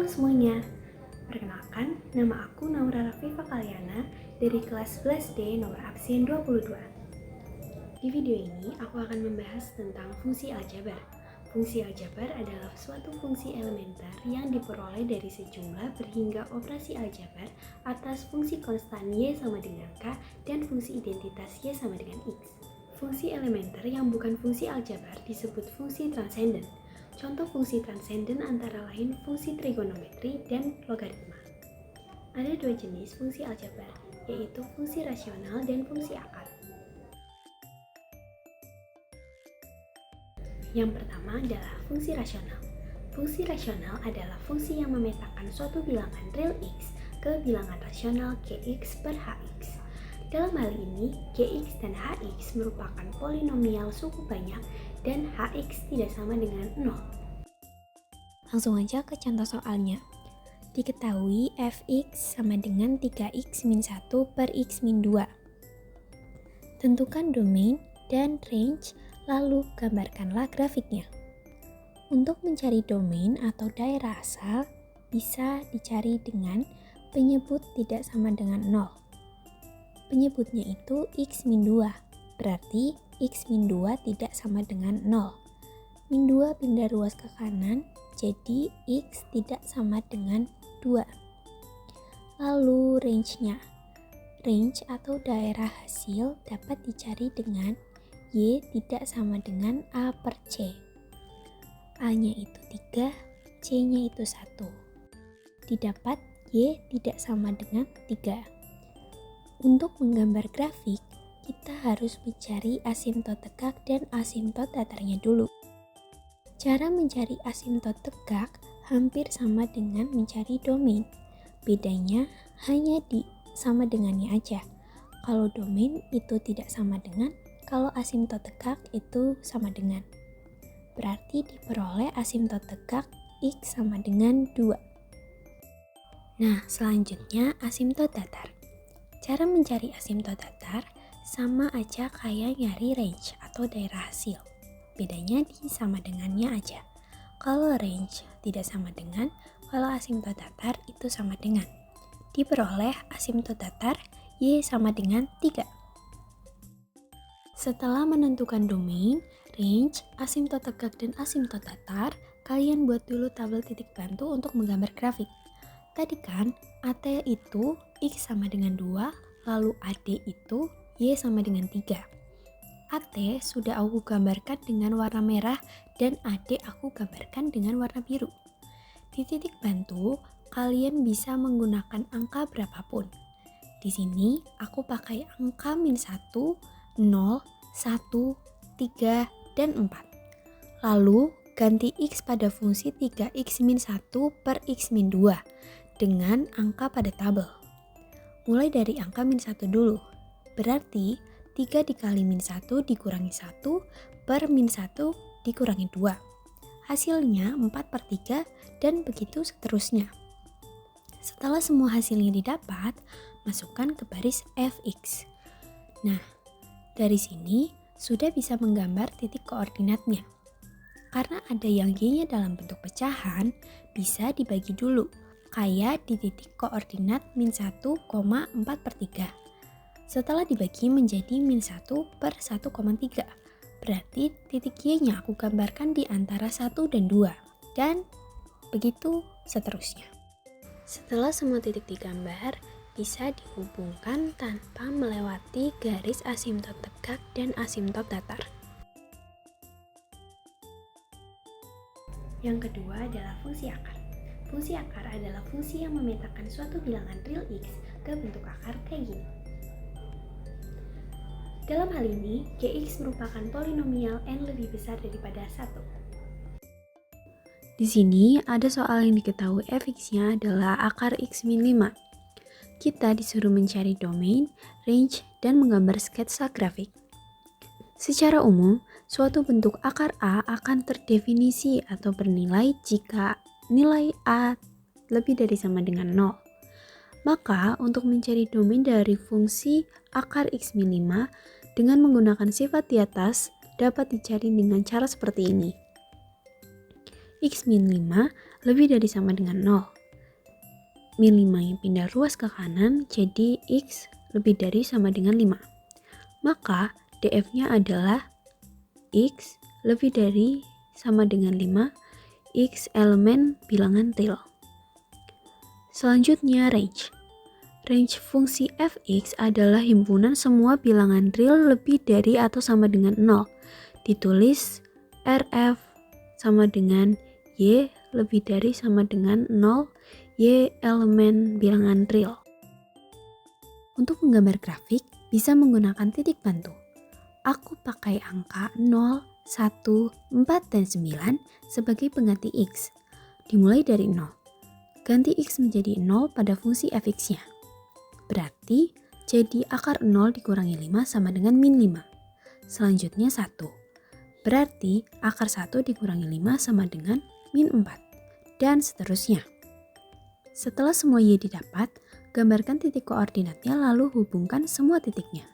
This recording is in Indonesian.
semuanya, perkenalkan nama aku Naura Rafifa Kalyana dari kelas 11D nomor absen 22. Di video ini aku akan membahas tentang fungsi aljabar. Fungsi aljabar adalah suatu fungsi elementer yang diperoleh dari sejumlah berhingga operasi aljabar atas fungsi konstan Y sama dengan K dan fungsi identitas Y sama dengan X. Fungsi elementer yang bukan fungsi aljabar disebut fungsi transenden. Contoh fungsi transenden antara lain fungsi trigonometri dan logaritma. Ada dua jenis fungsi aljabar, yaitu fungsi rasional dan fungsi akar. Yang pertama adalah fungsi rasional. Fungsi rasional adalah fungsi yang memetakan suatu bilangan real X ke bilangan rasional Gx per Hx. Dalam hal ini, Gx dan Hx merupakan polinomial suku banyak dan Hx tidak sama dengan 0. Langsung aja ke contoh soalnya. Diketahui fx sama dengan 3x min 1 per x min 2. Tentukan domain dan range, lalu gambarkanlah grafiknya. Untuk mencari domain atau daerah asal, bisa dicari dengan penyebut tidak sama dengan 0. Penyebutnya itu x min 2, berarti x min 2 tidak sama dengan 0. Min 2 pindah ruas ke kanan, jadi x tidak sama dengan 2. Lalu range-nya. Range atau daerah hasil dapat dicari dengan y tidak sama dengan a per c. A-nya itu 3, c-nya itu 1. Didapat y tidak sama dengan 3. Untuk menggambar grafik, kita harus mencari asimtot tegak dan asimtot datarnya dulu. Cara mencari asimtot tegak hampir sama dengan mencari domain. Bedanya hanya di sama dengannya aja. Kalau domain itu tidak sama dengan, kalau asimtot tegak itu sama dengan. Berarti diperoleh asimtot tegak x sama dengan 2. Nah, selanjutnya asimtot datar. Cara mencari asimtot datar sama aja kayak nyari range atau daerah hasil. Bedanya di sama dengannya aja. Kalau range tidak sama dengan, kalau asimtot datar itu sama dengan. Diperoleh asimtot datar y sama dengan 3. Setelah menentukan domain, range, asimtot tegak dan asimtot datar, kalian buat dulu tabel titik bantu untuk menggambar grafik. Tadi kan AT itu X sama dengan 2, lalu AD itu Y sama dengan 3. AT sudah aku gambarkan dengan warna merah dan AD aku gambarkan dengan warna biru. Di titik bantu, kalian bisa menggunakan angka berapapun. Di sini aku pakai angka min 1, 0, 1, 3, dan 4. Lalu ganti X pada fungsi 3x min 1 per x min 2 dengan angka pada tabel. Mulai dari angka min 1 dulu. Berarti 3 dikali min 1 dikurangi 1 per min 1 dikurangi 2. Hasilnya 4 per 3 dan begitu seterusnya. Setelah semua hasilnya didapat, masukkan ke baris fx. Nah, dari sini sudah bisa menggambar titik koordinatnya. Karena ada yang y-nya dalam bentuk pecahan, bisa dibagi dulu. Kayak di titik koordinat min 1, 4 per 3. Setelah dibagi menjadi min 1 per 1,3. Berarti titik y-nya aku gambarkan di antara 1 dan 2. Dan begitu seterusnya. Setelah semua titik digambar, bisa dihubungkan tanpa melewati garis asimtot tegak dan asimtot datar. Yang kedua adalah fungsi akar. Fungsi akar adalah fungsi yang memetakan suatu bilangan real X ke bentuk akar kayak gini. Dalam hal ini, Gx merupakan polinomial n lebih besar daripada 1. Di sini ada soal yang diketahui fx-nya adalah akar x min 5. Kita disuruh mencari domain, range, dan menggambar sketsa grafik. Secara umum, suatu bentuk akar A akan terdefinisi atau bernilai jika nilai A lebih dari sama dengan 0. Maka, untuk mencari domain dari fungsi akar x min 5 dengan menggunakan sifat di atas dapat dicari dengan cara seperti ini. X min 5 lebih dari sama dengan 0. min 5 yang pindah ruas ke kanan jadi X lebih dari sama dengan 5. Maka DF-nya adalah X lebih dari sama dengan 5 X elemen bilangan real. Selanjutnya range. Range fungsi fx adalah himpunan semua bilangan real lebih dari atau sama dengan 0. Ditulis Rf sama dengan Y lebih dari sama dengan 0 Y elemen bilangan real. Untuk menggambar grafik, bisa menggunakan titik bantu. Aku pakai angka 0, 1, 4, dan 9 sebagai pengganti X. Dimulai dari 0. Ganti X menjadi 0 pada fungsi fx-nya. Berarti, jadi akar 0 dikurangi 5 sama dengan min 5. Selanjutnya 1. Berarti, akar 1 dikurangi 5 sama dengan min 4. Dan seterusnya. Setelah semua Y didapat, gambarkan titik koordinatnya lalu hubungkan semua titiknya.